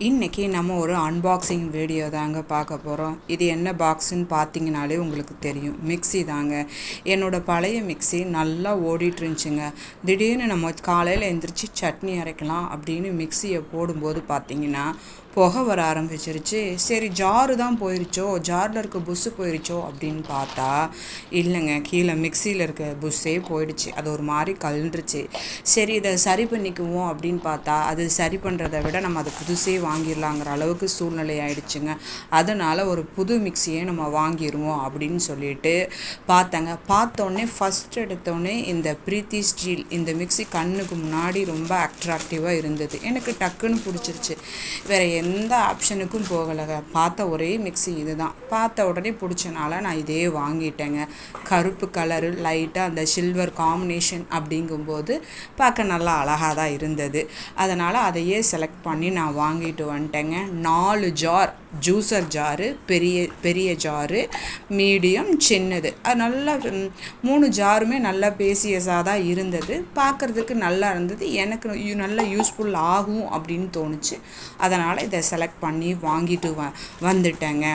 இன்றைக்கி நம்ம ஒரு அன்பாக்சிங் வீடியோ தாங்க பார்க்க போகிறோம். இது என்ன பாக்ஸுன்னு பார்த்தீங்கனாலே உங்களுக்கு தெரியும், மிக்ஸி தாங்க. என்னோடய பழைய மிக்ஸி நல்லா ஓடிட்டுருந்துச்சுங்க. திடீர்னு நம்ம காலையில் எழுந்திரிச்சி சட்னி அரைக்கலாம் அப்படின்னு மிக்ஸியை போடும்போது பார்த்திங்கன்னா புகை வர ஆரம்பிச்சிருச்சு. சரி, ஜாரு தான் போயிருச்சோ, ஜாரில் இருக்க புஷ்ஷு போயிருச்சோ அப்படின்னு பார்த்தா இல்லைங்க, கீழே மிக்சியில் இருக்க புஷ்ஷே போயிடுச்சு. அது ஒரு மாதிரி கலண்டுருச்சு. சரி, இதை சரி பண்ணிக்குவோம் அப்படின்னு பார்த்தா அது சரி பண்ணுறதை விட நம்ம அதை புதுசே வாங்கிடலாங்கிற அளவுக்கு சூழ்நிலை ஆயிடுச்சுங்க. அதனால் ஒரு புது மிக்சியை நம்ம வாங்கிடுவோம் அப்படின்னு சொல்லிட்டு பார்த்தேங்க. பார்த்தோன்னே ஃபஸ்ட் எடுத்தோடனே இந்த பிரீத்தி ஸ்டீல் இந்த மிக்ஸி கண்ணுக்கு முன்னாடி ரொம்ப அட்ராக்டிவாக இருந்தது. எனக்கு டக்குன்னு பிடிச்சிருச்சு. வேறு எந்த ஆப்ஷனுக்கும் போகலைங்க. பார்த்த ஒரே மிக்ஸி இது தான். பார்த்த உடனே பிடிச்சனால நான் இதே வாங்கிட்டேங்க. கருப்பு கலரு லைட்டாக அந்த சில்வர் காம்பினேஷன் அப்படிங்கும்போது பார்க்க நல்லா அழகாக தான் இருந்தது. அதனால் அதையே செலக்ட் பண்ணி நான் வாங்கிட்டு வந்துட்டேங்க. 4 ஜார் ஜூஸர் ஜாரு, பெரிய ஜாரு, மீடியம், சின்னது. அது நல்லா 3 ஜாருமே நல்லா பேசியஸாக தான் இருந்தது. பார்க்குறதுக்கு நல்லா இருந்தது. எனக்கு நல்லா யூஸ்ஃபுல் ஆகும் அப்படின்னு தோணுச்சு. அதனால் இதை செலக்ட் பண்ணி வாங்கிட்டு வந்துட்டேங்க.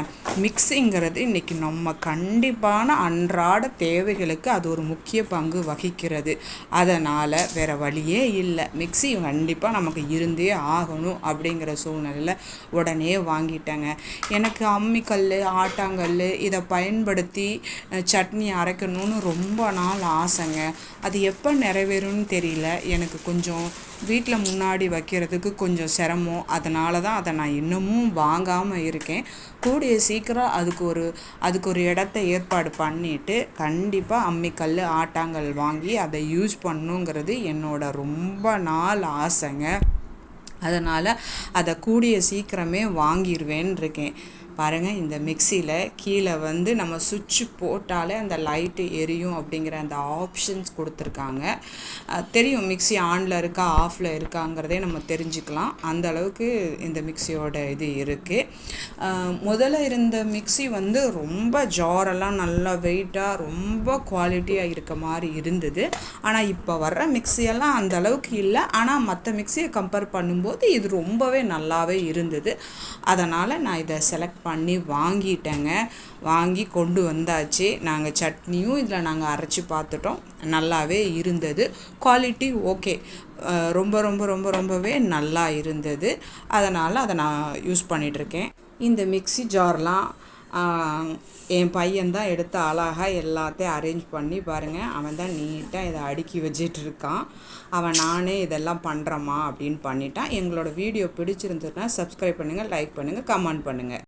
மிக்ஸிங்கிறது இன்றைக்கி நம்ம கண்டிப்பான அன்றாட தேவைகளுக்கு அது ஒரு முக்கிய பங்கு வகிக்கிறது. அதனால் வேறு வழியே இல்லை, மிக்ஸி கண்டிப்பாக நமக்கு இருந்தே ஆகணும் அப்படிங்கிற சூழ்நிலையில் உடனே வாங்கிட்டேங்க. எனக்கு அம்மிக்கல், ஆட்டாங்கல் இதை பயன்படுத்தி சட்னி அரைக்கணும்னு ரொம்ப நாள் ஆசைங்க. அது எப்போ நிறைவேறும்னு தெரியல. எனக்கு கொஞ்சம் வீட்டில் முன்னாடி வைக்கிறதுக்கு கொஞ்சம் சிரமம். அதனால தான் அதை நான் இன்னமும் வாங்காமல் இருக்கேன். கூடிய சீக்கிரம் அதுக்கு ஒரு இடத்த ஏற்பாடு பண்ணிவிட்டு கண்டிப்பாக அம்மிக்கல், ஆட்டாங்கல் வாங்கி அதை யூஸ் பண்ணுங்கிறது என்னோட ரொம்ப நாள் ஆசைங்க. அதனால் அதை கூடிய சீக்கிரமே வாங்கிடுவேன்னு இருக்கேன். பாருங்கள், இந்த மிக்சியில் கீழே நம்ம சுவிட்சு போட்டாலே அந்த லைட்டு எரியும் அப்படிங்கிற அந்த ஆப்ஷன்ஸ் கொடுத்துருக்காங்க. தெரியும் மிக்சி ஆனில் இருக்கா ஆஃபில் இருக்காங்கிறதே நம்ம தெரிஞ்சுக்கலாம். அந்த அளவுக்கு இந்த மிக்சியோட இது இருக்குது. முதல்ல இருந்த மிக்சி ரொம்ப ஜாரெல்லாம் நல்லா வெயிட்டாக ரொம்ப குவாலிட்டியாக இருக்க மாதிரி இருந்தது. ஆனால் இப்போ வர்ற மிக்சியெல்லாம் அந்த அளவுக்கு இல்லை. ஆனால் மற்ற மிக்சியை கம்பேர் பண்ணும்போது இது ரொம்பவே நல்லாவே இருந்தது. அதனால் நான் இதை செலக்ட் பண்ணி வாங்கிட்டேங்க. வாங்கி கொண்டு வந்தாச்சு. நாங்கள் சட்னியும் இதில் நாங்கள் அரைச்சி பார்த்துட்டோம். நல்லாவே இருந்தது. குவாலிட்டி ஓகே, ரொம்ப ரொம்ப ரொம்ப ரொம்பவே நல்லா இருந்தது. அதனால் அதை நான் யூஸ் பண்ணிகிட்ருக்கேன். இந்த மிக்ஸி ஜார்லாம் என் பையன்தான் எடுத்து அழகாக எல்லாத்தையும் அரேஞ்ச் பண்ணி பாருங்கள். அவன் தான் நீட்டாக இதை அடுக்கி வச்சிட்ருக்கான். அவன் நானே இதெல்லாம் பண்ணுறேம்மா அப்படின்னு பண்ணிட்டான். எங்களோட வீடியோ பிடிச்சிருந்ததுன்னா சப்ஸ்கிரைப் பண்ணுங்கள், லைக் பண்ணுங்கள், கமெண்ட் பண்ணுங்கள்.